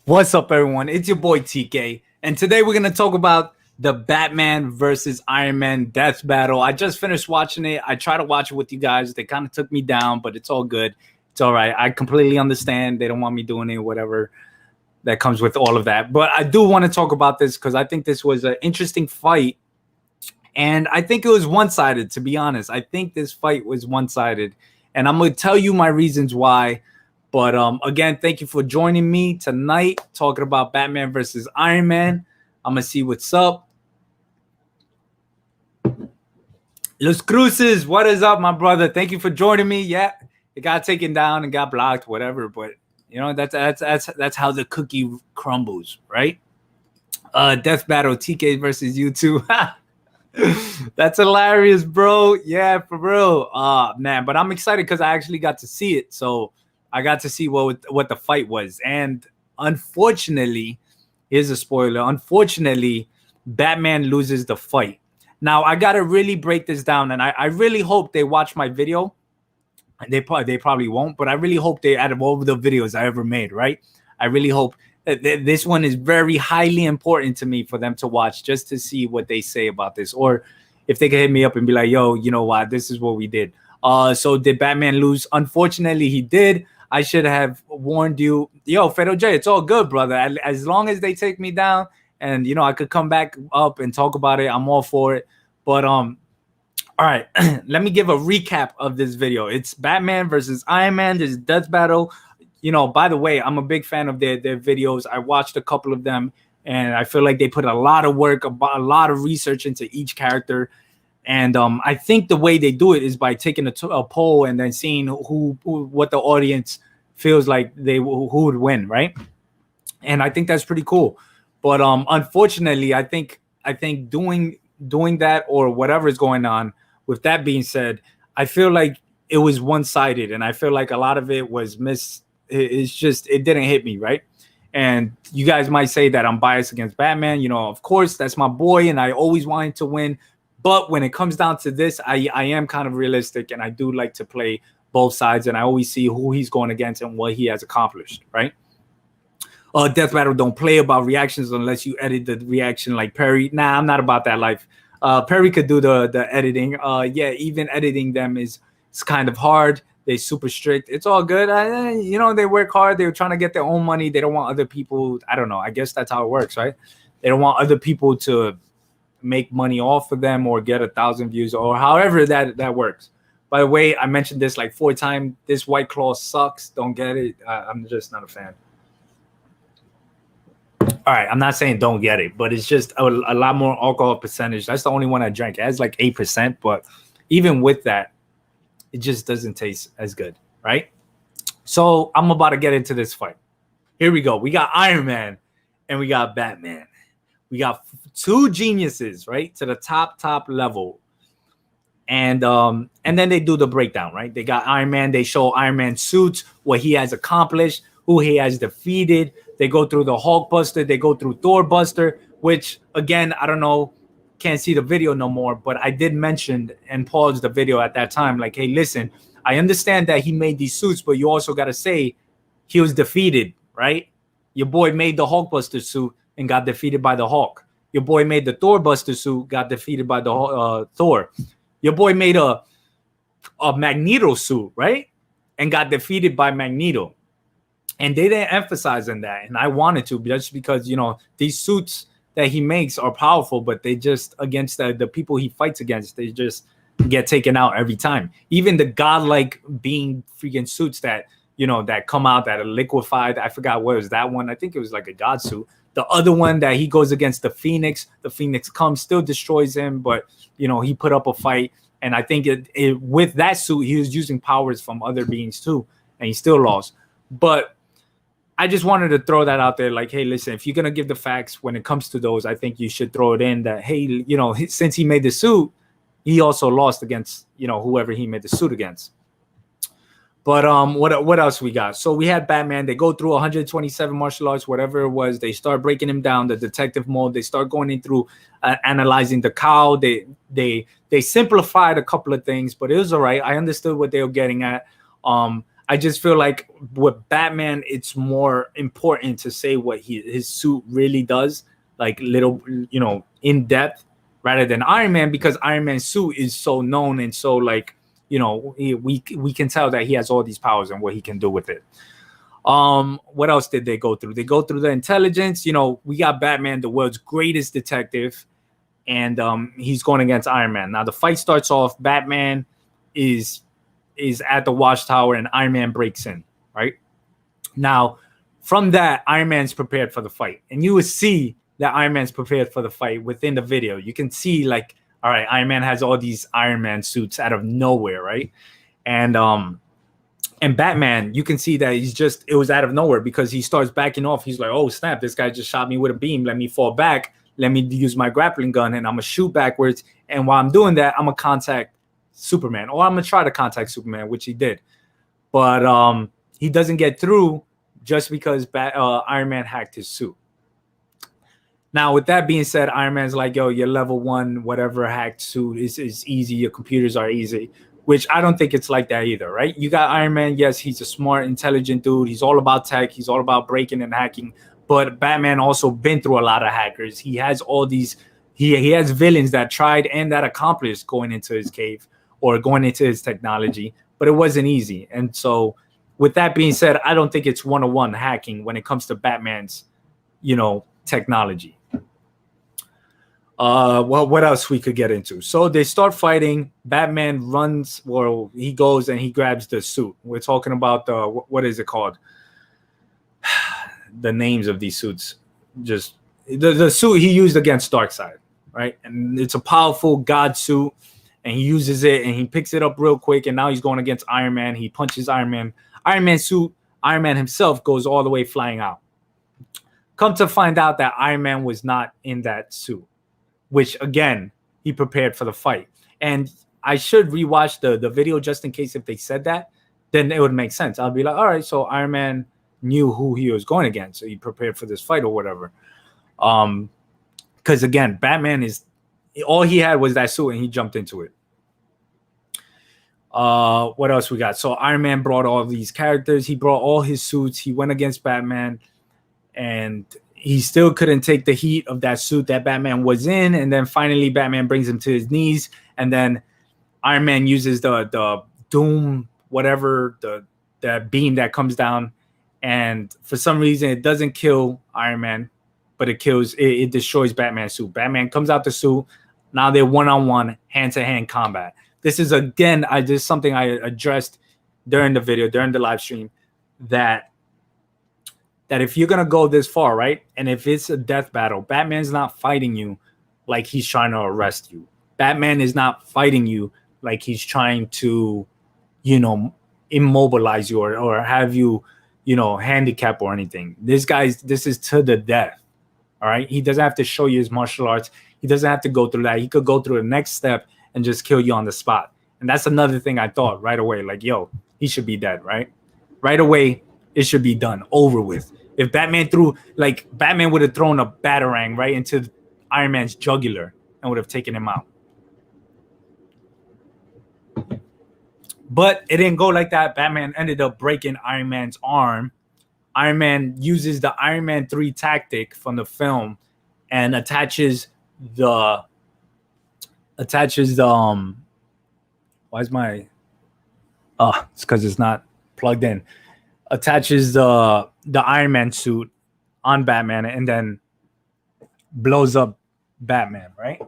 What's up, everyone? It's your boy TK, and today we're gonna talk about the Batman versus Iron Man death battle. I just finished watching it. I tried to watch it with you guys. They kind of took me down, but it's all good. It's all right. I completely understand. They don't want me doing it, whatever that comes with all of that. But I do want to talk about this because I think this was an interesting fight, and I think it was one-sided. To be honest, I think this fight was one-sided, and I'm gonna tell you my reasons why. But again, thank you for joining me tonight, talking about Batman versus Iron Man. I'm gonna see what's up. Los Cruces, what is up, my brother? Thank you for joining me. Yeah, it got taken down and got blocked, whatever. But you know that's how the cookie crumbles, right? Death battle, TK versus you two. That's hilarious, bro. Yeah, for real. Man, but I'm excited because I actually got to see it. So I got to see what the fight was. And unfortunately, here's a spoiler. Unfortunately, Batman loses the fight. Now I gotta really break this down, and I really hope they watch my video. They probably won't, but I really hope they, out of all the videos I ever made, right? I really hope this one is very highly important to me for them to watch, just to see what they say about this, or if they can hit me up and be like, "Yo, you know what? This is what we did." So did Batman lose? Unfortunately, he did. I should have warned you. Yo, Fedo J, it's all good, brother. As long as they take me down, and I could come back up and talk about it, I'm all for it. But all right, let me give a recap of this video. It's Batman versus Iron Man. This death battle. By the way, I'm a big fan of their videos. I watched a couple of them, and I feel like they put a lot of work, a lot of research into each character. And I think the way they do it is by taking a poll and then seeing what the audience feels like who would win, right? And I think that's pretty cool. But unfortunately, I think doing that, or whatever is going on. With that being said, I feel like it was one-sided, and I feel like a lot of it was it's just, it didn't hit me, right? And you guys might say that I'm biased against Batman. Of course, that's my boy, and I always wanted to win. But when it comes down to this, I am kind of realistic, and I do like to play both sides, and I always see who he's going against and what he has accomplished, right? Death Battle don't play about reactions unless you edit the reaction like Perry. Nah, I'm not about that life. Perry could do the editing. Yeah, even editing them is kind of hard. They're super strict. It's all good. They work hard. They're trying to get their own money. They don't want other people. I don't know. I guess that's how it works, right? They don't want other people to make money off of them or get 1,000 views, or however that works. By the way, I mentioned this like 4 times. This White Claw sucks. Don't get it. I'm just not a fan. All right, I'm not saying don't get it, but it's just a lot more alcohol percentage. That's the only one I drank. It has like 8%, but even with that, it just doesn't taste as good, right? So I'm about to get into this fight. Here we go. We got Iron Man and we got Batman. We got 2 geniuses, right, to the top level. And then they do the breakdown, right? They got Iron Man. They show Iron Man suits, what he has accomplished, who he has defeated. They go through the Hulk Buster. They go through Thor Buster, which, again, I don't know, can't see the video no more, but I did mention and pause the video at that time. Like, hey, listen, I understand that he made these suits, but you also got to say he was defeated, right? Your boy made the Hulk Buster suit and got defeated by the Hulk. Your boy made the Thor Buster suit, got defeated by the Thor. Your boy made a Magneto suit, right? And got defeated by Magneto. And they didn't emphasize on that. And I wanted to, just because, these suits that he makes are powerful, but they just, against the people he fights against, they just get taken out every time. Even the godlike being freaking suits that, that come out that are liquefied. I forgot what was that one. I think it was like a god suit. The other one that he goes against the Phoenix comes, still destroys him, but, he put up a fight. And I think with that suit, he was using powers from other beings too, and he still lost. But I just wanted to throw that out there. Like, hey, listen, if you're going to give the facts when it comes to those, I think you should throw it in that, hey, since he made the suit, he also lost against, whoever he made the suit against. But what else we got? So we had Batman. They go through 127 martial arts, whatever it was. They start breaking him down, the detective mode. They start going in through analyzing the cow. They simplified a couple of things, but it was all right. I understood what they were getting at. I just feel like with Batman, it's more important to say what his suit really does, like little, in depth, rather than Iron Man, because Iron Man's suit is so known and so like, we can tell that he has all these powers and what he can do with it. What else did they go through? They go through the intelligence. We got Batman, the world's greatest detective, and he's going against Iron Man. Now the fight starts off. Batman is at the watchtower, and Iron Man breaks in. Right now, from that, Iron Man's prepared for the fight, and you would see that Iron Man's prepared for the fight within the video. You can see like, all right, Iron Man has all these Iron Man suits out of nowhere, right? And Batman, you can see that it was out of nowhere, because he starts backing off. He's like, oh, snap, this guy just shot me with a beam. Let me fall back. Let me use my grappling gun, and I'm going to shoot backwards. And while I'm doing that, I'm going to contact Superman, or I'm going to try to contact Superman, which he did. But he doesn't get through just because Iron Man hacked his suit. Now, with that being said, Iron Man's like, yo, your level 1, whatever hacked suit is easy. Your computers are easy. Which I don't think it's like that either, right? You got Iron Man. Yes, he's a smart, intelligent dude. He's all about tech. He's all about breaking and hacking. But Batman also been through a lot of hackers. He has all these, he has villains that tried and that accomplished going into his cave or going into his technology, but it wasn't easy. And so with that being said, I don't think it's one-on-one hacking when it comes to Batman's, technology. Well, what else we could get into? So they start fighting. Batman runs, or he goes and he grabs the suit. We're talking about what is it called? The names of these suits. Just the suit he used against Darkseid, right? And it's a powerful God suit, and he uses it and he picks it up real quick. And now he's going against Iron Man. He punches Iron Man. Iron Man suit. Iron Man himself goes all the way flying out. Come to find out that Iron Man was not in that suit, which again, he prepared for the fight. And I should rewatch the video just in case if they said that, then it would make sense. I'll be like, all right, so Iron Man knew who he was going against, so he prepared for this fight or whatever. Because again, Batman all he had was that suit and he jumped into it. What else we got? So Iron Man brought all these characters. He brought all his suits. He went against Batman, and he still couldn't take the heat of that suit that Batman was in. And then finally Batman brings him to his knees. And then Iron Man uses the Doom, whatever, that beam that comes down. And for some reason, it doesn't kill Iron Man, but it destroys Batman's suit. Batman comes out the suit. Now they're one-on-one, hand-to-hand combat. This is, again, something I addressed during the video, during the live stream, that if you're going to go this far, right, and if it's a death battle, Batman's not fighting you like he's trying to arrest you. Batman is not fighting you like he's trying to, immobilize you or have you, handicap or anything. This is to the death, all right? He doesn't have to show you his martial arts. He doesn't have to go through that. He could go through the next step and just kill you on the spot. And that's another thing I thought right away, like, yo, he should be dead, right? Right away, it should be done, over with. If Batman would have thrown a batarang right into Iron Man's jugular and would have taken him out. But it didn't go like that. Batman ended up breaking Iron Man's arm. Iron Man uses the Iron Man 3 tactic from the film and attaches the it's because it's not plugged in. Attaches the Iron Man suit on Batman and then blows up Batman, right?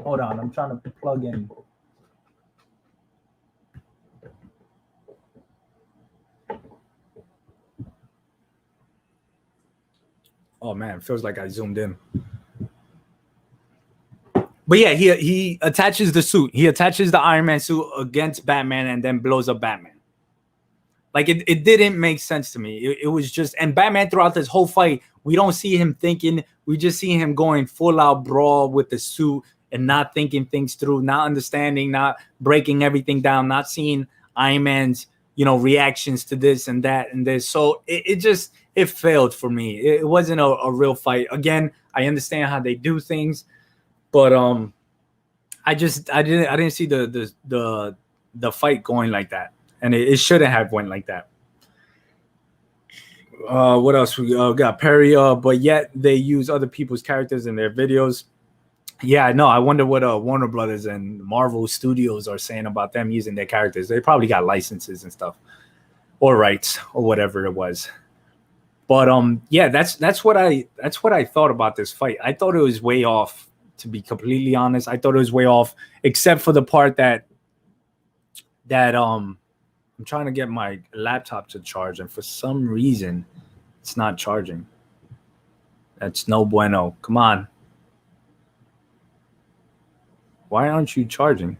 Hold on, I'm trying to plug in. Oh man, it feels like I zoomed in. But yeah, he attaches the suit. He attaches the Iron Man suit against Batman and then blows up Batman. Like, it didn't make sense to me. It was just, and Batman throughout this whole fight, we don't see him thinking. We just see him going full out brawl with the suit and not thinking things through, not understanding, not breaking everything down, not seeing Iron Man's, reactions to this and that and this. So it failed for me. It wasn't a real fight. Again, I understand how they do things. But I didn't see the the fight going like that, and it shouldn't have went like that. What else we got? Perry, but yet they use other people's characters in their videos. Yeah, I know. I wonder what Warner Brothers and Marvel Studios are saying about them using their characters. They probably got licenses and stuff, or rights, or whatever it was. But yeah, that's what I thought about this fight. I thought it was way off. To be completely honest, I thought it was way off, except for the part that I'm trying to get my laptop to charge, and for some reason, it's not charging. That's no bueno. Come on. Why aren't you charging?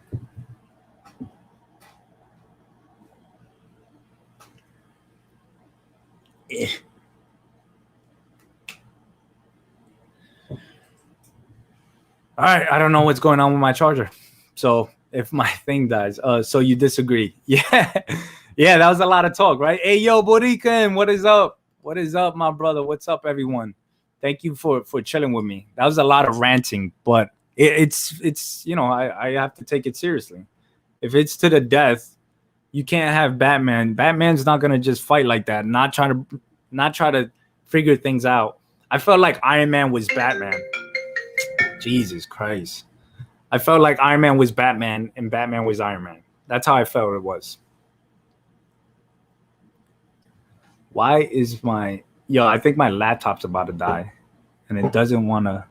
All right, I don't know what's going on with my charger. So if my thing dies, so you disagree? Yeah, yeah, that was a lot of talk, right? Hey, yo, Borican, what is up? What is up, my brother? What's up, everyone? Thank you for chilling with me. That was a lot of ranting, but it's you know, I have to take it seriously. If it's to the death, you can't have Batman. Batman's not gonna just fight like that. Not try to figure things out. I felt like Iron Man was Batman. Jesus Christ. I felt like Iron Man was Batman and Batman was Iron Man. That's how I felt it was. Why is my... Yo, I think my laptop's about to die. And it doesn't want to...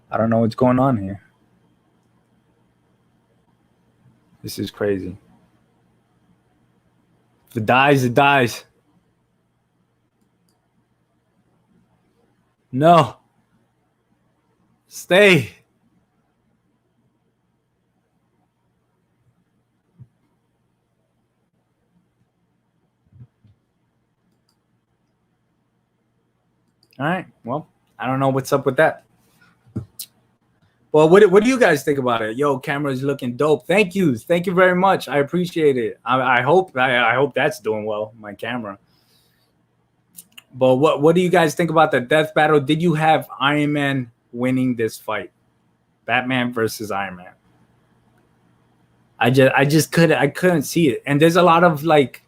I don't know what's going on here. This is crazy. If it dies, it dies. No. Stay. All right. Well, I don't know what's up with that. Well, what do you guys think about it? Yo, camera's looking dope. Thank you very much. I appreciate it. I hope that's doing well, my camera. But what do you guys think about the death battle? Did you have Iron Man winning this fight? Batman versus Iron Man. I couldn't see it. And there's a lot of like,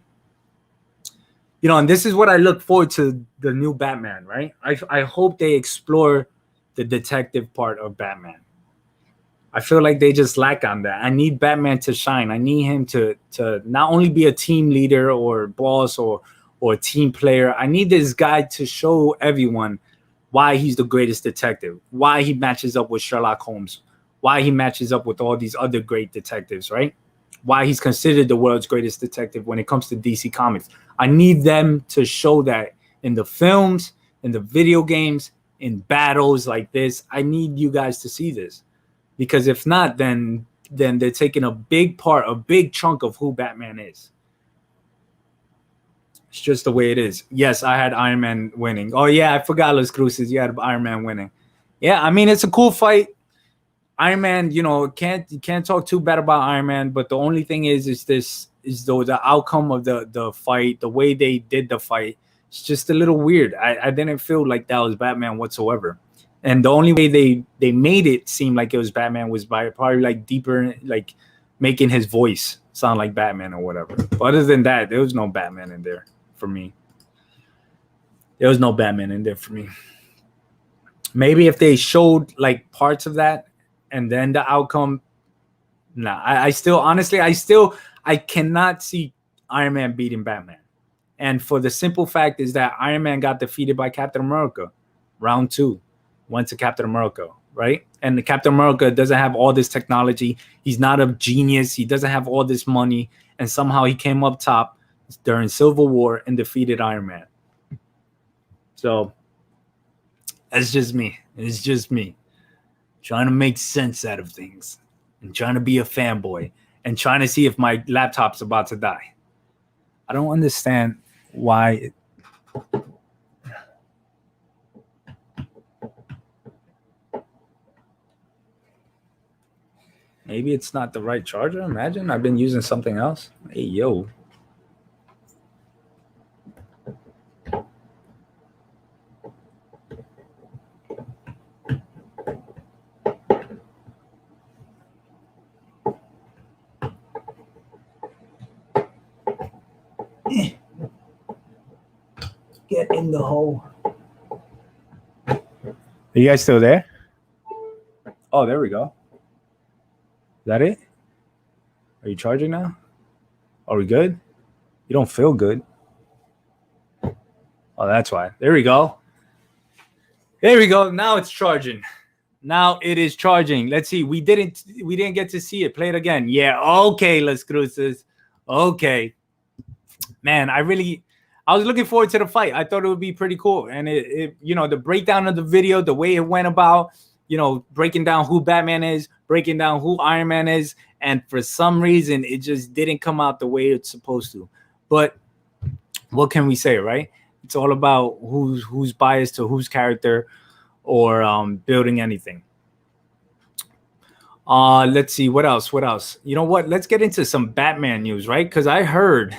you know, and this is what I look forward to the new Batman, right? I hope they explore the detective part of Batman. I feel like they just lack on that. I need Batman to shine. I need him to not only be a team leader or boss or a team player. I need this guy to show everyone why he's the greatest detective, why he matches up with Sherlock Holmes, why he matches up with all these other great detectives, right? Why he's considered the world's greatest detective when it comes to DC Comics. I need them to show that in the films, in the video games, in battles like this. I need you guys to see this. Because if not, then they're taking a big chunk of who Batman is. It's just the way it is. Yes, I had Iron Man winning. Oh, yeah, I forgot Los Cruces. You had Iron Man winning. Yeah, I mean, it's a cool fight. Iron Man, you know, you can't talk too bad about Iron Man, but the only thing is the outcome of the fight, the way they did the fight, it's just a little weird. I didn't feel like that was Batman whatsoever. And the only way they made it seem like it was Batman was by probably like deeper, like making his voice sound like Batman or whatever. But other than that, there was no Batman in there for me. There was no Batman in there for me. Maybe if they showed like parts of that and then the outcome. Nah, I still honestly, I cannot see Iron Man beating Batman. And for the simple fact is that Iron Man got defeated by Captain America. Round 2. Went to Captain America, right? And the Captain America doesn't have all this technology. He's not a genius. He doesn't have all this money. And somehow he came up top during Civil War and defeated Iron Man. So that's just me. It's just me trying to make sense out of things and trying to be a fanboy and trying to see if my laptop's about to die. I don't understand why. Maybe it's not the right charger. Imagine I've been using something else. Hey, yo. Get in the hole. Are you guys still there? Oh, there we go. Is that it? Are you charging now? Are we good? You don't feel good. Oh, that's why. There we go. There we go. Now it's charging. Now it is charging. Let's see. We didn't get to see it. Play it again. Yeah. Okay, Las Cruces. Okay. Man, I was looking forward to the fight. I thought it would be pretty cool. And it the breakdown of the video, the way it went about, breaking down who Batman is, breaking down who Iron Man is, and for some reason it just didn't come out the way it's supposed to. But what can we say, right? It's all about who's biased to whose character or building anything. Let's see what else. You know what? Let's get into some Batman news, right? Because I heard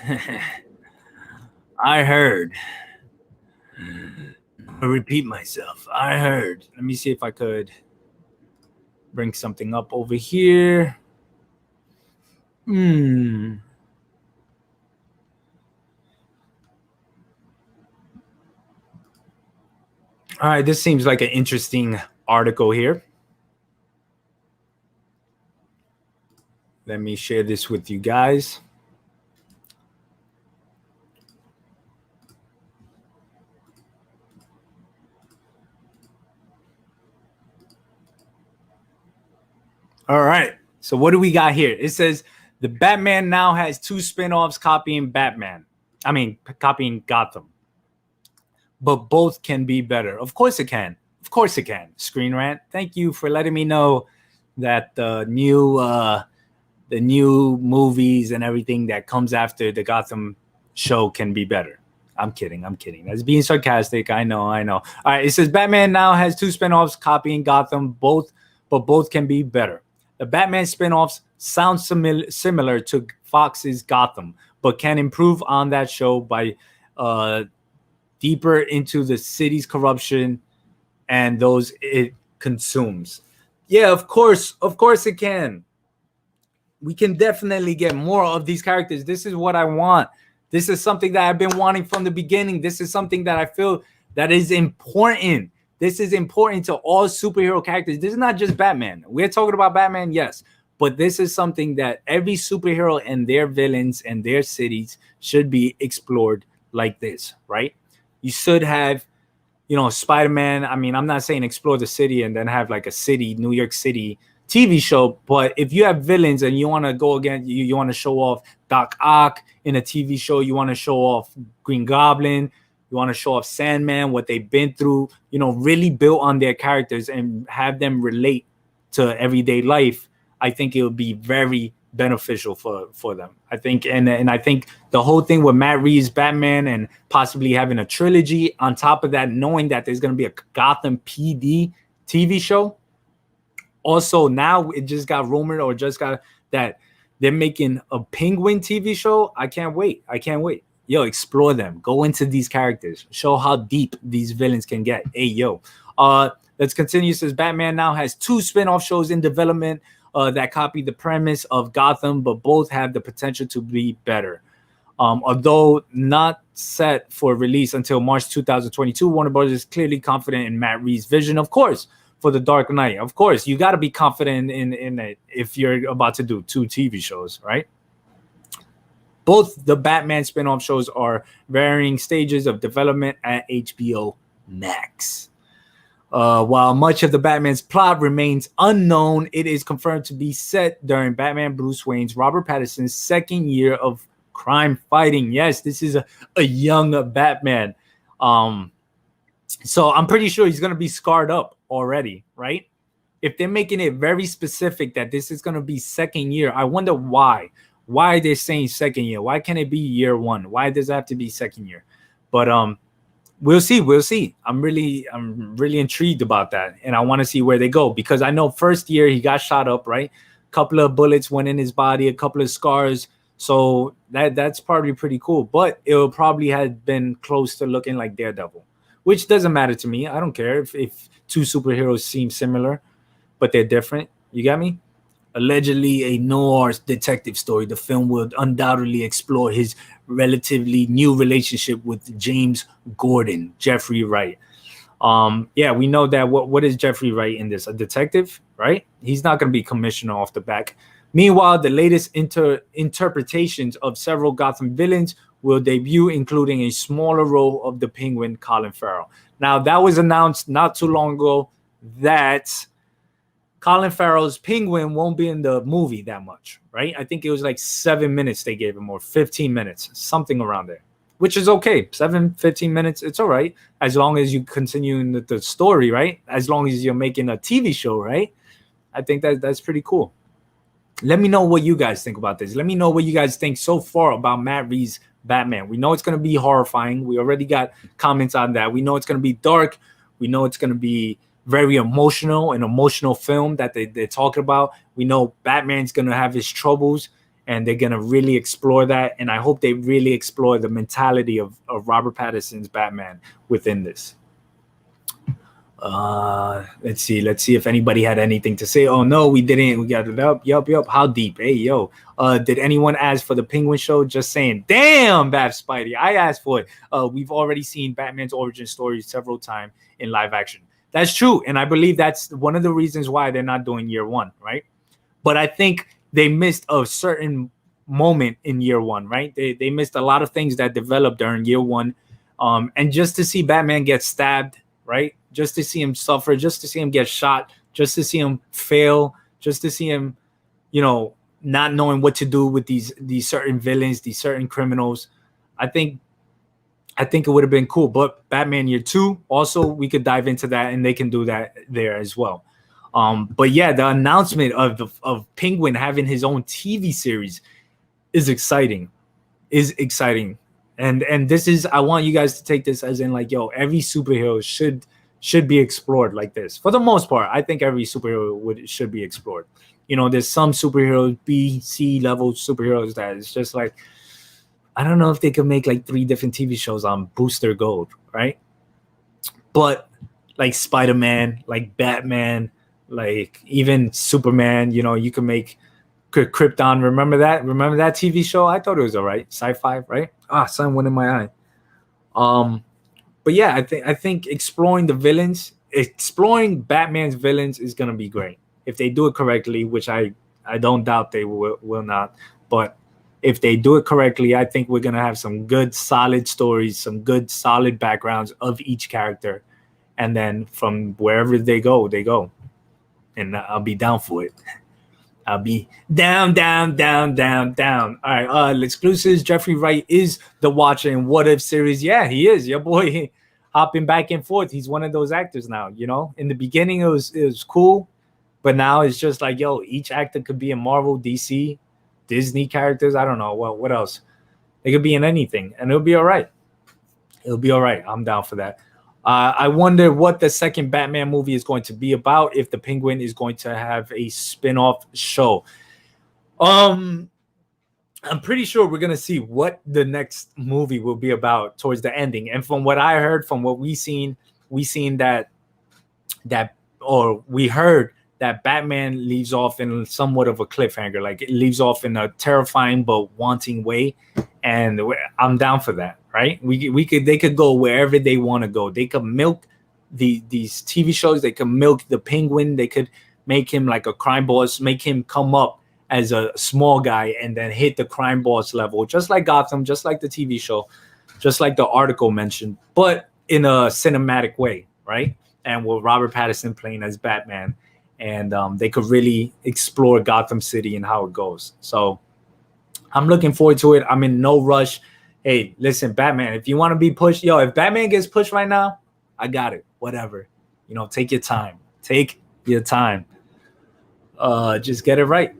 I'll repeat myself. I heard. Let me see if I could bring something up over here. All right, this seems like an interesting article here. Let me share this with you guys. All right. So what do we got here? It says the Batman now has 2 spin-offs copying copying Gotham. But both can be better. Of course it can. Of course it can. Screen Rant. Thank you for letting me know that the new movies and everything that comes after the Gotham show can be better. I'm kidding. That's being sarcastic. I know. All right. It says Batman now has 2 spin-offs copying Gotham, but both can be better. The Batman spin-offs sound similar to Fox's Gotham, but can improve on that show by deeper into the city's corruption and those it consumes. Yeah, of course it can. We can definitely get more of these characters. This is what I want. This is something that I've been wanting from the beginning. This is something that I feel that is important. This is important to all superhero characters. This is not just Batman. We're talking about Batman, yes, but this is something that every superhero and their villains and their cities should be explored like this, right? You should have, Spider-Man. I mean, I'm not saying explore the city and then have like a city, New York City TV show, but if you have villains and you want to go again, you want to show off Doc Ock in a TV show, you want to show off Green Goblin, you want to show off Sandman, what they've been through, really build on their characters and have them relate to everyday life, I think it would be very beneficial for them. I think, and I think the whole thing with Matt Reeves' Batman and possibly having a trilogy on top of that, knowing that there's going to be a Gotham PD TV show. Also, now it just got rumored or just got that they're making a Penguin TV show. I can't wait. Yo, explore them. Go into these characters. Show how deep these villains can get. Hey, yo. Let's continue. It says Batman now has 2 spin-off shows in development that copy the premise of Gotham, but both have the potential to be better. Although not set for release until March 2022, Warner Bros. Is clearly confident in Matt Reeves' vision, of course, for The Dark Knight. Of course, you got to be confident in it if you're about to do 2 TV shows, right? Both the Batman spin-off shows are varying stages of development at HBO Max. While much of the Batman's plot remains unknown, it is confirmed to be set during Batman Bruce Wayne's Robert Pattinson's 2nd year of crime fighting. Yes, this is a young Batman. So I'm pretty sure he's going to be scarred up already, right? If they're making it very specific that this is going to be 2nd year, I wonder why. Why they're saying 2nd year? Why can't it be year 1? Why does it have to be 2nd year? But we'll see. I'm really intrigued about that, and I want to see where they go because I know 1st year he got shot up, right? A couple of bullets went in his body, a couple of scars, so that's probably pretty cool. But it will probably have been close to looking like Daredevil, which doesn't matter to me. I don't care if 2 superheroes seem similar, but they're different. You got me? Allegedly a noir detective story, the film will undoubtedly explore his relatively new relationship with James Gordon, Jeffrey Wright. Yeah, we know that. What is Jeffrey Wright in this? A detective, right? He's not going to be commissioner off the back. Meanwhile, the latest interpretations of several Gotham villains will debut, including a smaller role of the Penguin, Colin Farrell. Now, that was announced not too long ago that Colin Farrell's Penguin won't be in the movie that much, right? I think it was like 7 minutes they gave him, or 15 minutes, something around there, which is okay. 15 minutes, it's all right, as long as you continue in the story, right? As long as you're making a TV show, right? I think that's pretty cool. Let me know what you guys think about this. Let me know what you guys think so far about Matt Reeves' Batman. We know it's going to be horrifying. We already got comments on that. We know it's going to be dark. We know it's going to be very emotional, an emotional film that they're talking about. We know Batman's going to have his troubles, and they're going to really explore that. And I hope they really explore the mentality of Robert Pattinson's Batman within this. Let's see if anybody had anything to say. Oh no, we didn't. We got it up. Yup. How deep? Hey, yo. Did anyone ask for the Penguin show? Just saying. Damn, Bat Spidey. I asked for it. We've already seen Batman's origin story several times in live action. That's true. And I believe that's one of the reasons why they're not doing year one, right? But I think they missed a certain moment in year one, right? They missed a lot of things that developed during year one. And just to see Batman get stabbed, right? Just to see him suffer, just to see him get shot, just to see him fail, just to see him, not knowing what to do with these certain villains, these certain criminals. I think it would have been cool. But Batman Year 2, also, we could dive into that, and they can do that there as well. But yeah, the announcement of Penguin having his own TV series is exciting. And this is, I want you guys to take this as in like, yo, every superhero should be explored like this. For the most part, I think every superhero should be explored. There's some superheroes, B, C level superheroes that it's just like, I don't know if they could make like 3 different TV shows on Booster Gold, right? But like Spider-Man, like Batman, like even Superman, you can make Krypton. Remember that TV show? I thought it was all right. Sci-fi, right? Sun went in my eye. But yeah, I think exploring Batman's villains is gonna be great if they do it correctly, which I don't doubt they will not. But if they do it correctly, I think we're gonna have some good, solid stories, some good, solid backgrounds of each character, and then from wherever they go, and I'll be down for it. I'll be down. All right, exclusives. Jeffrey Wright is the Watcher in What If series. Yeah, he is. Your boy hopping back and forth. He's one of those actors now. In the beginning it was cool, but now it's just like, yo, each actor could be in Marvel, DC, Disney characters. I don't know what else. They could be in anything, and it'll be all right. I'm down for that. I wonder what the second Batman movie is going to be about, if the Penguin is going to have a spin-off show. I'm pretty sure we're going to see what the next movie will be about towards the ending. And from what I heard, from what we heard that Batman leaves off in somewhat of a cliffhanger. Like, it leaves off in a terrifying but wanting way. And I'm down for that, right? They could go wherever they want to go. They could milk these TV shows. They could milk the Penguin. They could make him like a crime boss, make him come up as a small guy and then hit the crime boss level, just like Gotham, just like the TV show, just like the article mentioned, but in a cinematic way, right? And with Robert Pattinson playing as Batman. And they could really explore Gotham City and how it goes. So I'm looking forward to it. I'm in no rush. Hey, listen, Batman, if you want to be pushed, if Batman gets pushed right now, I got it. Whatever. Take your time. Take your time. Just get it right.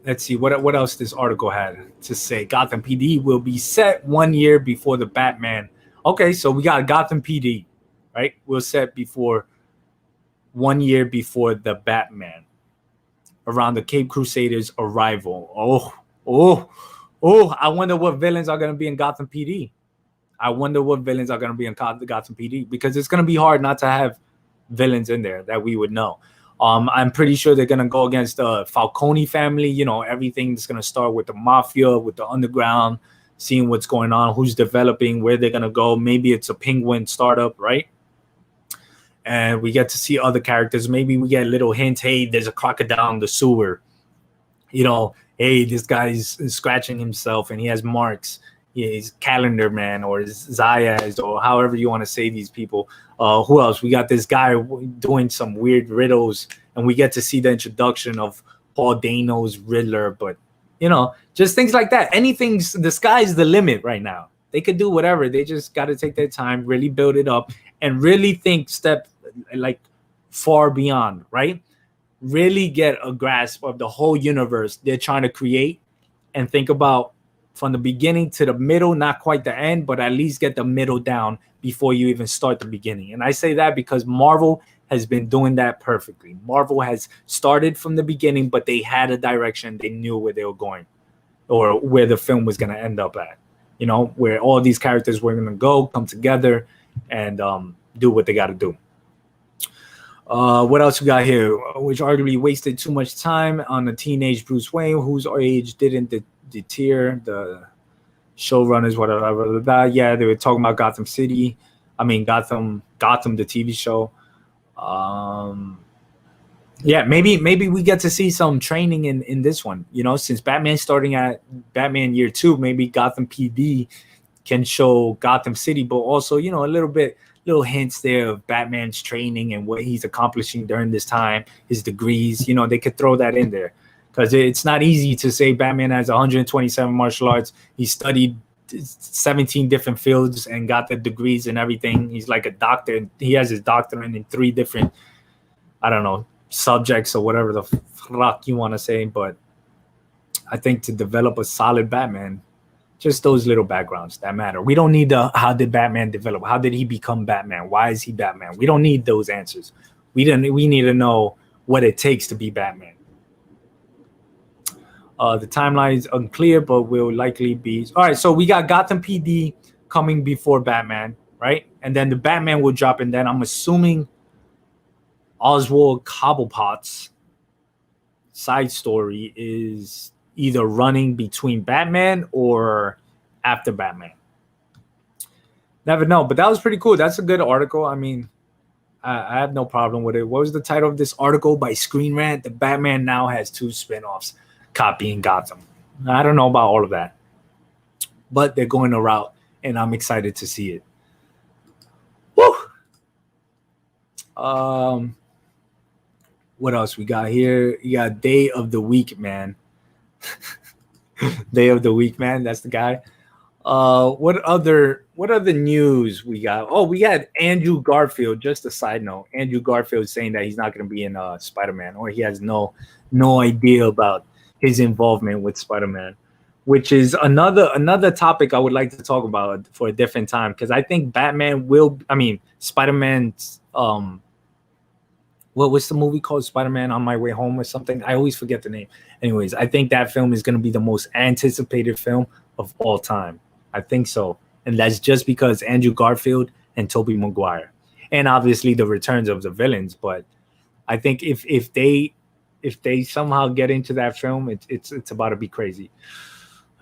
Let's see what else this article had to say. Gotham PD will be set 1 year before the Batman. Okay, so we got Gotham PD, right? We'll set before 1 year before the Batman, around the Cape Crusaders' arrival. I wonder what villains are going to be in Gotham PD. Because it's going to be hard not to have villains in there that we would know. I'm pretty sure they're gonna go against the Falcone family. You know, everything's gonna start with the mafia, with the underground, seeing what's going on, who's developing, where they're gonna go. Maybe it's a penguin startup, right? And we get to see other characters. Maybe we get little hints. Hey, there's a crocodile in the sewer. You know, hey, this guy's scratching himself and he has marks. He's Calendar Man or Zayas or however you want to say these people. Who else? We got this guy doing some weird riddles, and we get to see the introduction of Paul Dano's Riddler. But, you know, just things like that. Anything's, the sky's the limit right now. They could do whatever. They just got to take their time, really build it up, and really think like far beyond, right? Really get a grasp of the whole universe they're trying to create, and think about from the beginning to the middle, not quite the end, but at least get the middle down before you even start the beginning. And I say that because Marvel has been doing that perfectly. Marvel has started from the beginning, but they had a direction. They knew where they were going or where the film was going to end up at, you know, where all these characters were going to go, come together, and do what they got to do. What else we got here? Which arguably wasted too much time on the teenage Bruce Wayne, whose age didn't deter the showrunners, whatever. Yeah, they were talking about Gotham City. I mean, Gotham, the TV show. Yeah, maybe we get to see some training in this one. You know, since Batman's starting at Batman Year 2, maybe Gotham PD can show Gotham City, but also, you know, little hints there of Batman's training and what he's accomplishing during this time, his degrees. You know, they could throw that in there, because it's not easy to say Batman has 127 martial arts. He studied 17 different fields and got the degrees and everything. He's like a doctor. He has his doctorate in 3 different, I don't know, subjects or whatever the fuck you want to say. But I think to develop a solid Batman, just those little backgrounds that matter. We don't need how did Batman develop? How did he become Batman? Why is he Batman? We don't need those answers. We need to know what it takes to be Batman. The timeline is unclear, but will likely be. All right, so we got Gotham PD coming before Batman, right? And then the Batman will drop, and then I'm assuming Oswald Cobblepot's side story is either running between Batman or after Batman. Never know, but that was pretty cool. That's a good article. I mean, I have no problem with it. What was the title of this article by Screen Rant? The Batman now has 2 spinoffs copying Gotham. I don't know about all of that, but they're going a route, and I'm excited to see it. Woo! What else we got here? You got Day of the Week, man. Day of the Week, man. That's the guy. What other news we got? Oh, we got Andrew Garfield. Just a side note, Andrew Garfield saying that he's not going to be in Spider-Man, or he has no idea about his involvement with Spider-Man, which is another topic I would like to talk about for a different time, because I think Spider-Man's what's the movie called? Spider-Man on My Way Home or something? I always forget the name. Anyways, I think that film is going to be the most anticipated film of all time. I think so. And that's just because Andrew Garfield and Tobey Maguire. And obviously the returns of the villains. But I think if they somehow get into that film, it's about to be crazy.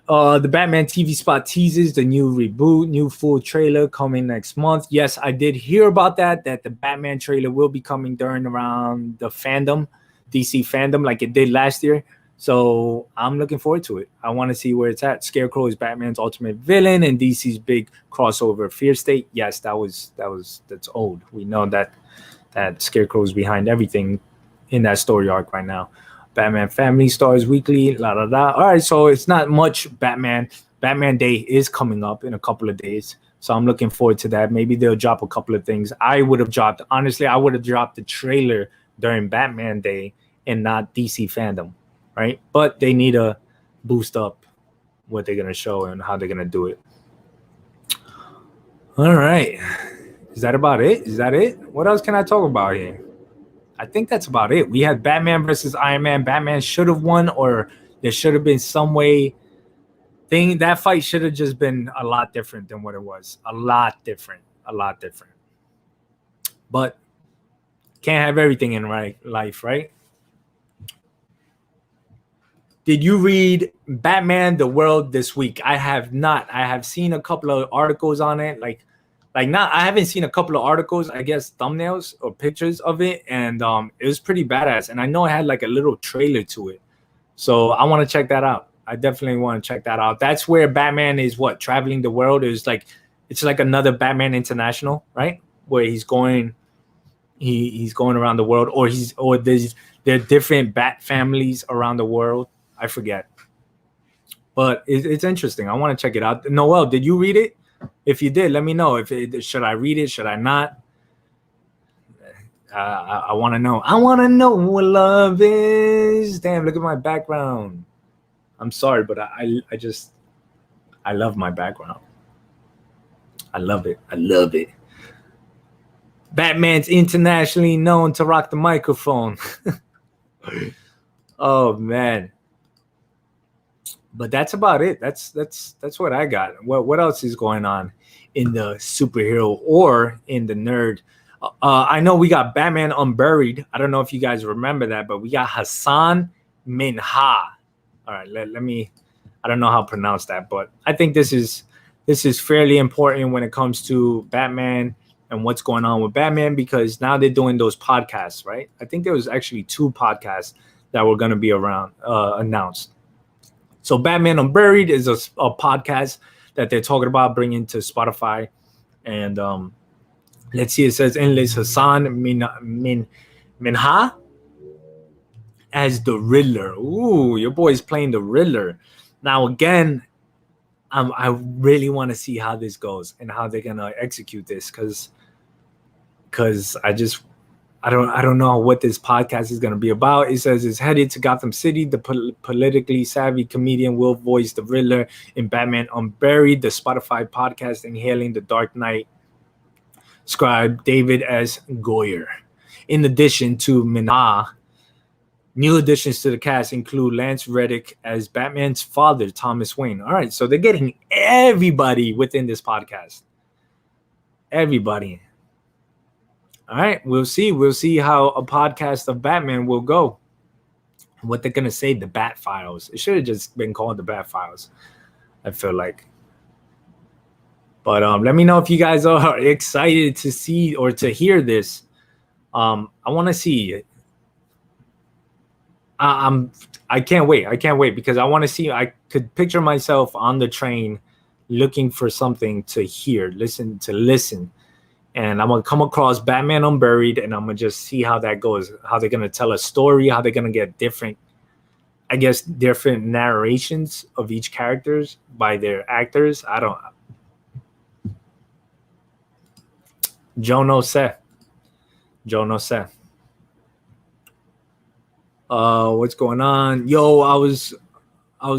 The Batman TV spot teases the new reboot, new full trailer coming next month. Yes, I did hear about that the Batman trailer will be coming around the fandom, DC fandom, like it did last year. So I'm looking forward to it. I want to see where it's at. Scarecrow is Batman's ultimate villain and DC's big crossover Fear State. Yes, that's old. We know that Scarecrow is behind everything in that story arc right now. Batman Family Stars Weekly, la la la. All right, so it's not much Batman. Batman Day is coming up in a couple of days, so I'm looking forward to that. Maybe they'll drop a couple of things. I would have dropped the trailer during Batman Day and not DC fandom, right? But they need to boost up what they're gonna show and how they're gonna do it. All right, is that about it? Is that it? What else can I talk about here? I think that's about it. We had Batman versus Iron Man. Batman should have won, or there should have been some way. That fight should have just been a lot different than what it was. A lot different. But Can't have everything in life, right? Did you read Batman the World this week? I have not. I have seen a couple of articles on it. Not I haven't seen a couple of articles, I guess thumbnails or pictures of it, and it was pretty badass. And I know it had like a little trailer to it. So I want to check that out. I definitely want to check that out. That's where Batman is traveling the world. It's like another Batman International, right? Where he's going around the world, or there are different Bat families around the world. I forget, but it's interesting. I want to check it out. Noel, did you read it? If you did, let me know. Should I read it? Should I not? I want to know. I want to know what love is. Damn, look at my background. I'm sorry, but I love my background. I love it. I love it. Batman's internationally known to rock the microphone. Oh man. But that's about it. That's what I got. What else is going on in the superhero or in the nerd? I know we got Batman Unburied. I don't know if you guys remember that, but we got Hassan Minha. All right, let me. I don't know how to pronounce that, but I think this is fairly important when it comes to Batman and what's going on with Batman, because now they're doing those podcasts, right? I think there was actually 2 podcasts that were going to be around announced. So Batman Unburied is a podcast that they're talking about bringing to Spotify. And let's see, it says Endless Hassan Minha as the Riddler. Ooh, your boy's playing the Riddler. Now, again, I really want to see how this goes and how they're going to execute this, because I don't know what this podcast is going to be about. It says it's headed to Gotham City. The politically savvy comedian will voice the Riddler in Batman Unburied, the Spotify podcast inhaling the Dark Knight scribe David S. Goyer. In addition to Minha, new additions to the cast include Lance Reddick as Batman's father, Thomas Wayne. All right, so they're getting everybody within this podcast. Everybody. All right, we'll see. We'll see how a podcast of Batman will go. What they're going to say, the Bat Files. It should have just been called the Bat Files, I feel like. But let me know if you guys are excited to see or to hear this. I want to see it. I can't wait. I can't wait because I want to see. I could picture myself on the train looking for something to hear, listen. And I'm going to come across Batman Unburied, and I'm going to just see how that goes, how they're going to tell a story, how they're going to get different narrations of each characters by their actors. I don't. Joe no sé. What's going on? Yo, I was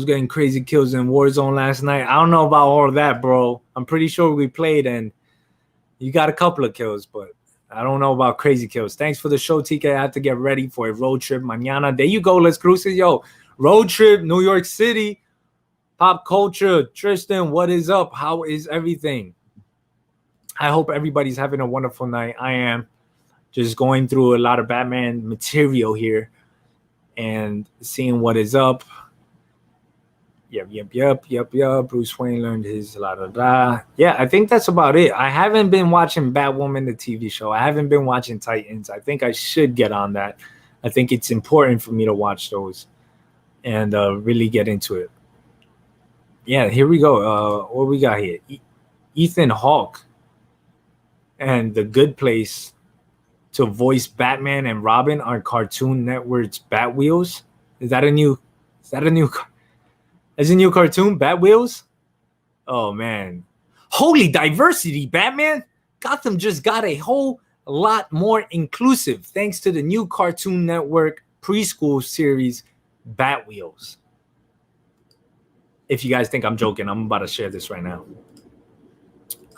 getting crazy kills in Warzone last night. I don't know about all of that, bro. I'm pretty sure we played and you got a couple of kills, but I don't know about crazy kills. Thanks for the show, TK. I have to get ready for a road trip mañana. There you go. Let's cruise it. Yo, road trip, New York City, pop culture. Tristan, what is up? How is everything? I hope everybody's having a wonderful night. I am just going through a lot of Batman material here and seeing what is up. Yep. Bruce Wayne learned his la-da-da. Yeah, I think that's about it. I haven't been watching Batwoman, the TV show. I haven't been watching Titans. I think I should get on that. I think it's important for me to watch those and really get into it. Yeah, here we go. What we got here? Ethan Hawke and The Good Place to voice Batman and Robin on Cartoon Network's Batwheels. Is that a new cartoon, Batwheels? Oh man. Holy diversity, Batman. Gotham just got a whole lot more inclusive thanks to the new Cartoon Network preschool series Batwheels. If you guys think I'm joking, I'm about to share this right now.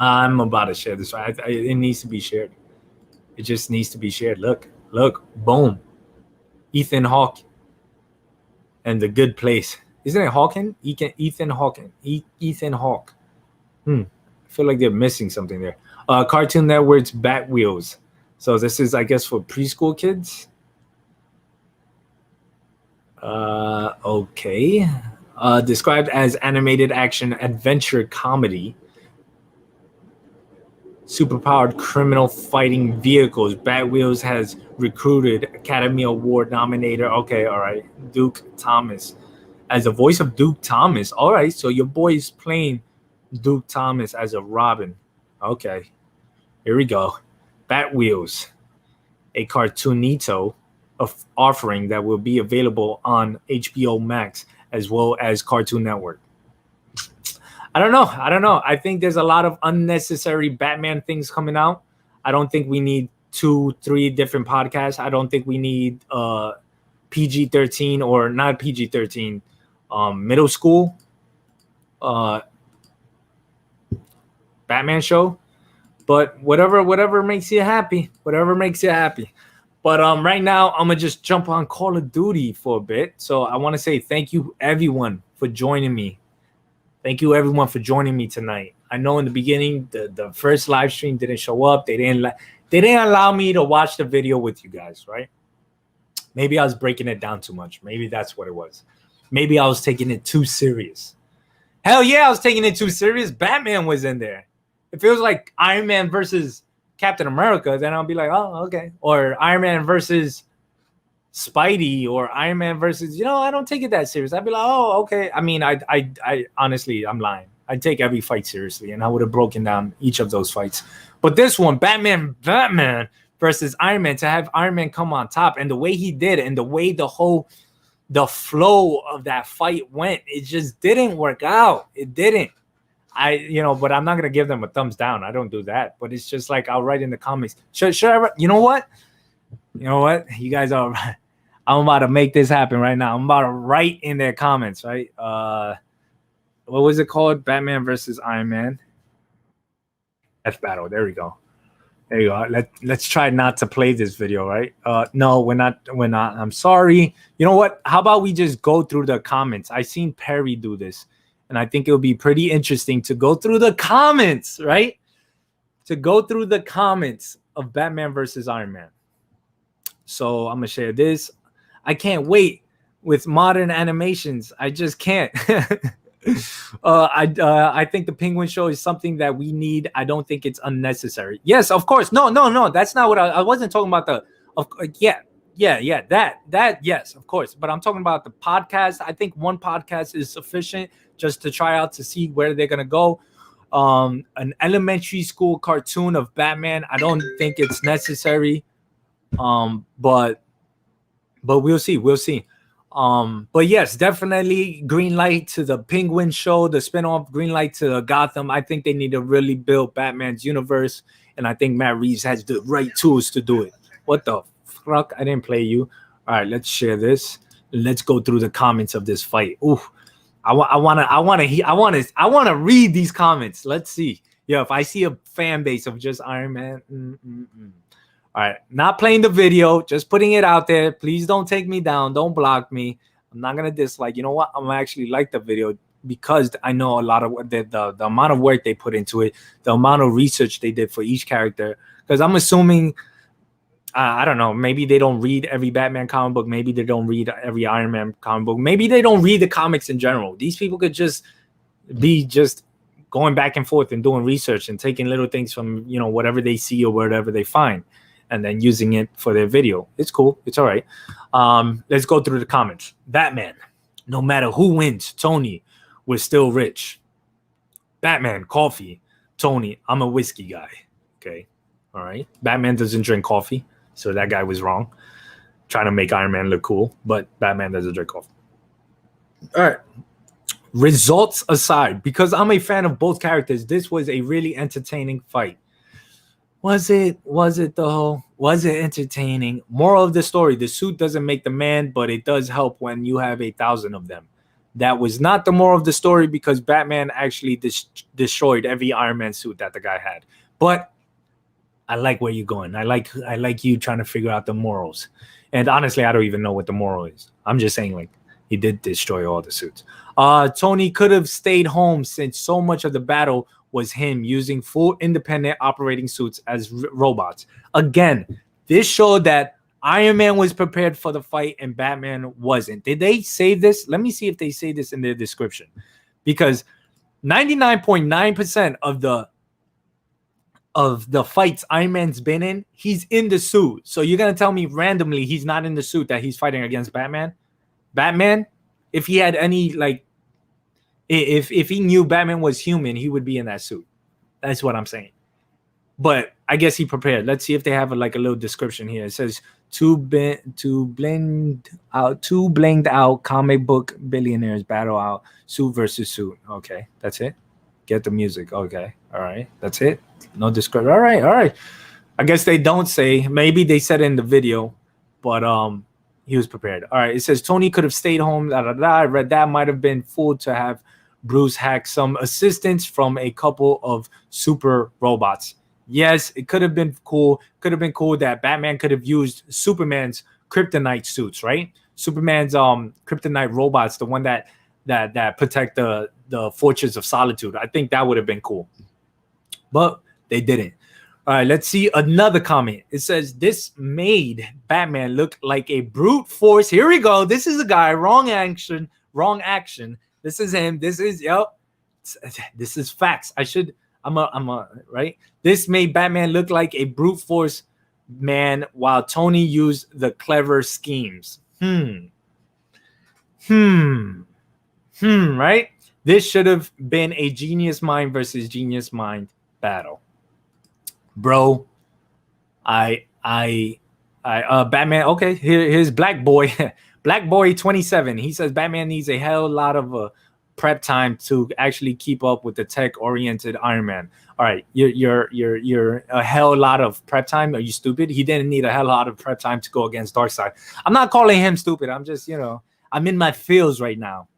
It needs to be shared. It just needs to be shared. Look, boom. Ethan Hawke and The Good Place. Isn't it Hawken? Ethan Hawken. Ethan Hawke. I feel like they're missing something there. Cartoon Network's Batwheels. So this is, I guess, for preschool kids. Okay. Described as animated action adventure comedy. Superpowered criminal fighting vehicles. Batwheels has recruited Academy Award nominator. Okay, all right. Duke Thomas. As the voice of Duke Thomas. All right, so your boy is playing Duke Thomas as a Robin. Okay, here we go. Batwheels, a cartoonito of offering that will be available on HBO Max as well as Cartoon Network. I don't know. I think there's a lot of unnecessary Batman things coming out. I don't think we need 2-3 different podcasts. I don't think we need PG-13 or not PG-13, middle school Batman show. But whatever makes you happy. But right now, I'm going to just jump on Call of Duty for a bit. So I want to say thank you, everyone, for joining me. Thank you, everyone, for joining me tonight. I know in the beginning, the first live stream didn't show up. They didn't allow me to watch the video with you guys, right? Maybe I was breaking it down too much. Maybe that's what it was. Maybe I was taking it too serious. Hell yeah, I was taking it too serious. Batman was in there. If it was like Iron Man versus Captain America, then I'll be like, oh, okay. Or Iron Man versus Spidey, or Iron Man versus, I don't take it that serious. I'd be like, oh, okay. I mean, I honestly, I'm lying. I'd take every fight seriously, and I would have broken down each of those fights. But this one, Batman versus Iron Man, to have Iron Man come on top, and the way he did, and the way the flow of that fight went, it just didn't work out. It didn't. But I'm not gonna give them a thumbs down. I don't do that. But it's just like, I'll write in the comments. Should I? You know what? You guys are. I'm about to make this happen right now. I'm about to write in their comments, right? What was it called? Batman versus Iron Man. F battle. There we go. There you go. Let's try not to play this video, right? No, we're not. I'm sorry. You know what? How about we just go through the comments? I seen Perry do this, and I think it'll be pretty interesting to go through the comments, right? To go through the comments of Batman versus Iron Man. So I'm gonna share this. I can't wait with modern animations. I just can't. I think the Penguin Show is something that we need. I don't think it's unnecessary. Yes, of course. No. That's not what I wasn't talking about. That yes, of course. But I'm talking about the podcast. I think one podcast is sufficient just to try out to see where they're gonna go. An elementary school cartoon of Batman, I don't think it's necessary. But we'll see. But yes, definitely green light to the Penguin Show, the spinoff, green light to Gotham. I think they need to really build Batman's universe, and I think Matt Reeves has the right tools to do it. What the fuck? I didn't play you. All right, let's share this. Let's go through the comments of this fight. Ooh, I want to read these comments. Let's see. Yeah, if I see a fan base of just Iron Man. All right, not playing the video, just putting it out there. Please don't take me down. Don't block me. I'm not going to dislike. You know what? I'm actually like the video because I know a lot of the amount of work they put into it, the amount of research they did for each character. Because I'm assuming, I don't know, maybe they don't read every Batman comic book. Maybe they don't read every Iron Man comic book. Maybe they don't read the comics in general. These people could just be going back and forth and doing research and taking little things from, whatever they see or whatever they find, and then using it for their video. It's cool. It's all right. Let's go through the comments. Batman, no matter who wins, Tony, we're still rich. Batman, coffee. Tony, I'm a whiskey guy. Okay. All right. Batman doesn't drink coffee, so that guy was wrong. Trying to make Iron Man look cool, but Batman doesn't drink coffee. All right. Results aside, because I'm a fan of both characters, this was a really entertaining fight. Was it though? Was it entertaining? Moral of the story, the suit doesn't make the man, but it does help when you have 1,000 of them. That was not the moral of the story because Batman actually destroyed every Iron Man suit that the guy had. But I like where you're going. I like you trying to figure out the morals. And honestly, I don't even know what the moral is. I'm just saying, like, he did destroy all the suits. Tony could have stayed home since so much of the battle was him using full independent operating suits as robots. Again, this showed that Iron Man was prepared for the fight and Batman wasn't. Did they say this? Let me see if they say this in their description. Because 99.9% of the fights Iron Man's been in, he's in the suit. So you're gonna tell me randomly he's not in the suit that he's fighting against Batman? Batman, if he had any like, if he knew Batman was human, he would be in that suit. That's what I'm saying. But I guess he prepared. Let's see if they have a little description here. It says two blinged out comic book billionaires battle out suit versus suit. Okay, that's it. Get the music. Okay, all right, that's it. No description. All right. I guess they don't say. Maybe they said it in the video, but he was prepared. All right. It says Tony could have stayed home. I read that might have been fool to have Bruce hack some assistance from a couple of super robots. Yes, it could have been cool. Could have been cool that Batman could have used Superman's kryptonite suits, right? Superman's kryptonite robots, the one that protect the Fortress of Solitude. I think that would have been cool, but they didn't. All right, let's see another comment. It says this made Batman look like a brute force. Here we go. This is a guy. Wrong action. This is him. This is This is facts. I'm a right. This made Batman look like a brute force man, while Tony used the clever schemes. Right. This should have been a genius mind versus genius mind battle, bro. Batman. Okay, here's Black Boy. Black Boy 27. He says Batman needs a hell lot of prep time to actually keep up with the tech-oriented Iron Man. All right, you're a hell lot of prep time. Are you stupid? He didn't need a hell lot of prep time to go against Darkseid. I'm not calling him stupid. I'm just, I'm in my feels right now.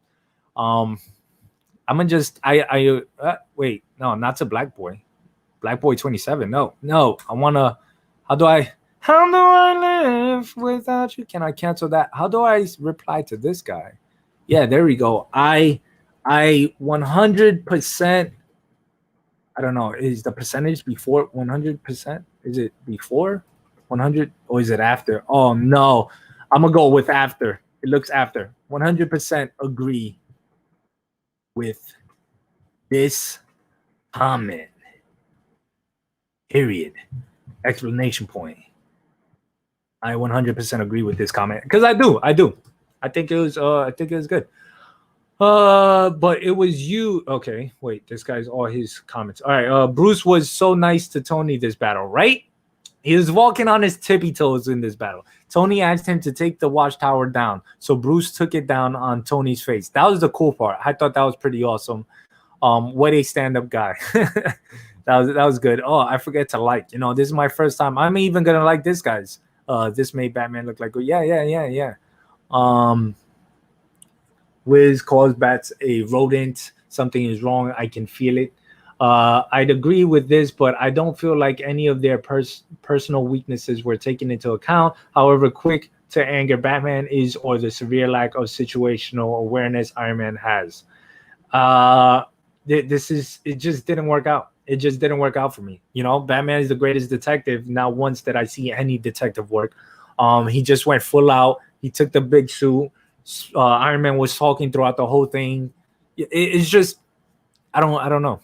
I'm gonna just wait. No, not to Black Boy. Black Boy 27. No. I wanna. How do I live without you? Can I cancel that? How do I reply to this guy? Yeah, there we go. I 100%. I don't know. Is the percentage before 100%? Is it before 100 or is it after? Oh no, I'm gonna go with after. It looks after. 100% agree with this comment. Period. Explanation point. I 100% agree with this comment because I do. I think it was good. But it was you. Okay, wait. This guy's all his comments. All right. Bruce was so nice to Tony this battle, right? He was walking on his tippy toes in this battle. Tony asked him to take the watchtower down, so Bruce took it down on Tony's face. That was the cool part. I thought that was pretty awesome. What a stand-up guy. That was good. Oh, I forget to like. This is my first time. I'm even gonna like this guy's. This made Batman look like yeah. Wiz calls Bats a rodent. Something is wrong. I can feel it. I'd agree with this, but I don't feel like any of their personal weaknesses were taken into account. However quick to anger Batman is, or the severe lack of situational awareness Iron Man has. It just didn't work out. It just didn't work out for me. Batman is the greatest detective. Not once did I see any detective work. He just went full out. He took the big suit. Iron Man was talking throughout the whole thing. It's just, I don't know.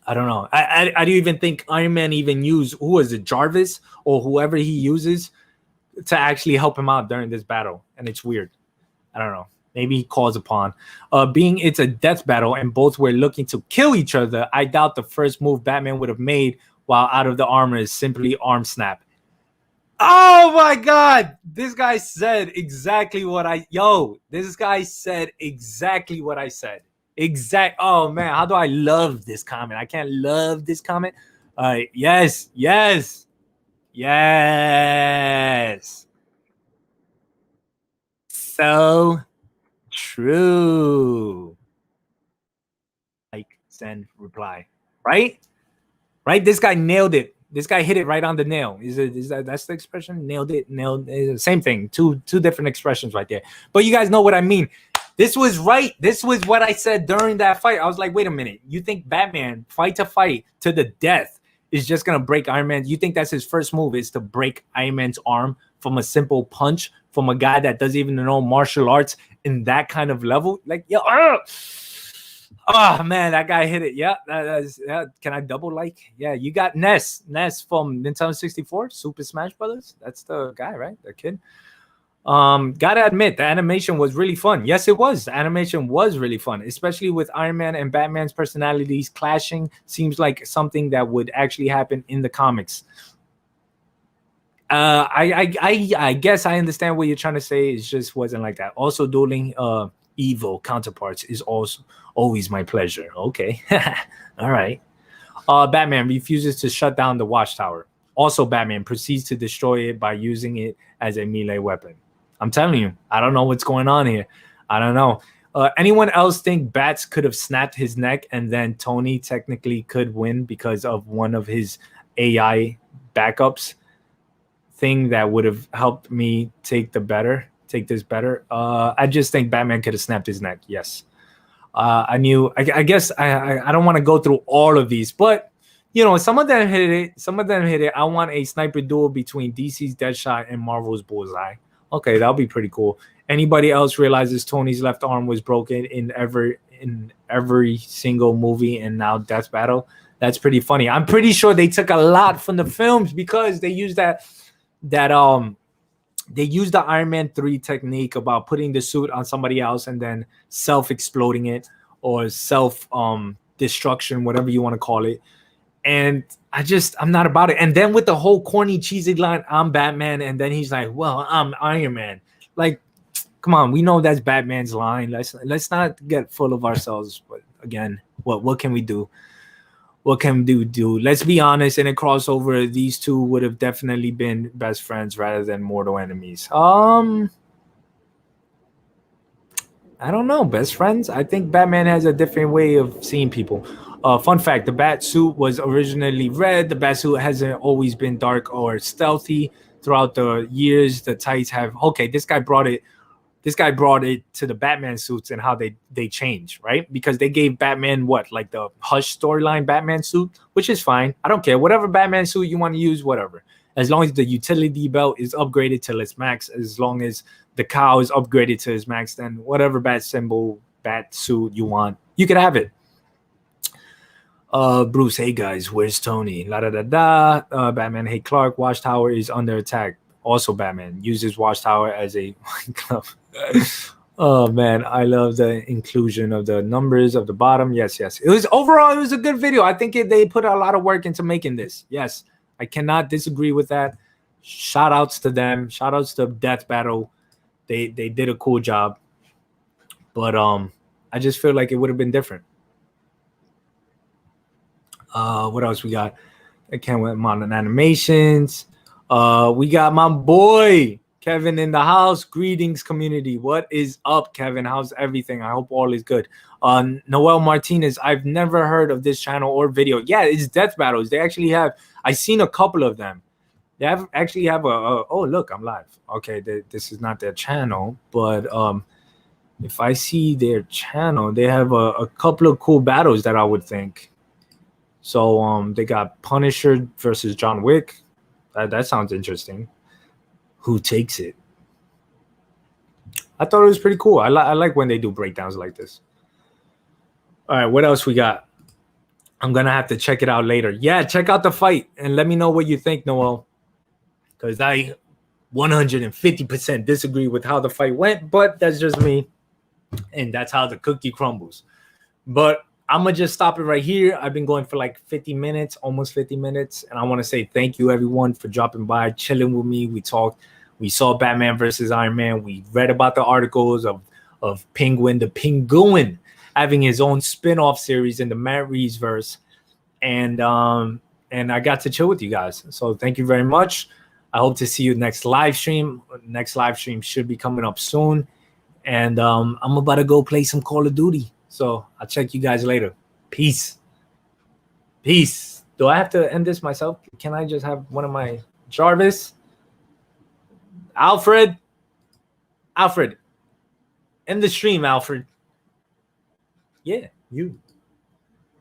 I don't even think Iron Man even used, who was it, Jarvis or whoever he uses to actually help him out during this battle. And it's weird. I don't know. Maybe he calls upon. Being it's a death battle and both were looking to kill each other, I doubt the first move Batman would have made while out of the armor is simply arm snap. Oh my God. This guy said exactly what this guy said exactly what I said. Oh man, how do I love this comment? I can't love this comment. Yes. So true. Like, send, reply. Right? This guy nailed it. This guy hit it right on the nail. That's the expression? Nailed it. Same thing. Two different expressions right there. But you guys know what I mean. This was right. This was what I said during that fight. I was like, wait a minute. You think Batman fight to the death is just gonna break Iron Man? You think that's his first move is to break Iron Man's arm from a simple punch from a guy that doesn't even know martial arts in that kind of level? Like, yo, oh man, that guy hit it. Yeah, can I double like? Yeah, you got Ness from Nintendo 64, Super Smash Brothers. That's the guy, right? The kid. Gotta admit, the animation was really fun. Yes, it was. The animation was really fun, especially with Iron Man and Batman's personalities clashing. Seems like something that would actually happen in the comics. I guess I understand what you're trying to say. It just wasn't like that. Also, dueling evil counterparts is also always my pleasure. Okay, all right. Batman refuses to shut down the watchtower. Also, Batman proceeds to destroy it by using it as a melee weapon. I'm telling you, I don't know what's going on here. I don't know. Anyone else think Bats could have snapped his neck and then Tony technically could win because of one of his AI backups thing that would have helped me take this better? I just think Batman could have snapped his neck. Yes. I guess I don't want to go through all of these, but you know, some of them hit it. I want a sniper duel between DC's Deadshot and Marvel's Bullseye. Okay, that'll be pretty cool. Anybody else realizes Tony's left arm was broken in every single movie and now Death Battle? That's pretty funny. I'm pretty sure they took a lot from the films because they used they used the Iron Man 3 technique about putting the suit on somebody else and then self-exploding it or self-destruction, whatever you want to call it. And I'm not about it. And then with the whole corny, cheesy line, I'm Batman. And then he's like, well, I'm Iron Man. Like, come on. We know that's Batman's line. Let's not get full of ourselves. But again, what can we do? What can we do? Let's be honest. In a crossover, these two would have definitely been best friends rather than mortal enemies. I don't know. Best friends? I think Batman has a different way of seeing people. Fun fact, the bat suit was originally red. The bat suit hasn't always been dark or stealthy throughout the years. The tights have... Okay, this guy brought it to the Batman suits and how they change, right? Because they gave Batman like the Hush storyline Batman suit, which is fine. I don't care. Whatever Batman suit you want to use, whatever. As long as the utility belt is upgraded to its max, as long as the cow is upgraded to its max, then whatever bat suit you want, you can have it. Bruce, hey guys, where's Tony? La da da da. Batman, hey Clark, Watchtower is under attack. Also, Batman uses Watchtower as a club. Oh man, I love the inclusion of the numbers of the bottom. Yes. It was a good video. I think they put a lot of work into making this. Yes, I cannot disagree with that. Shout outs to them. Shout outs to Death Battle. They did a cool job. But I just feel like it would have been different. What else we got? I can't wait on animations. We got my boy Kevin in the house. Greetings, community. What is up, Kevin? How's everything? I hope all is good. Noel Martinez. I've never heard of this channel or video. Yeah, it's Death Battles. They actually have. I've seen a couple of them. They actually have oh look, I'm live. Okay, this is not their channel, but if I see their channel, they have a couple of cool battles that I would think. So they got Punisher versus John Wick. That sounds interesting. Who takes it? I thought it was pretty cool. I like when they do breakdowns like this. All right, what else we got? I'm gonna have to check it out later. Yeah, check out the fight and let me know what you think, Noel. Because I 150% disagree with how the fight went, but that's just me. And that's how the cookie crumbles. But I'm going to just stop it right here. I've been going for like 50 minutes, almost 50 minutes. And I want to say thank you, everyone, for dropping by, chilling with me. We talked. We saw Batman versus Iron Man. We read about the articles of Penguin, the Penguin, having his own spin-off series in the Matt Reeves verse. And I got to chill with you guys. So thank you very much. I hope to see you next live stream. Next live stream should be coming up soon. And I'm about to go play some Call of Duty. So I'll check you guys later. Peace. Do I have to end this myself? Can I just have one of my Jarvis? Alfred. End the stream, Alfred. Yeah, you.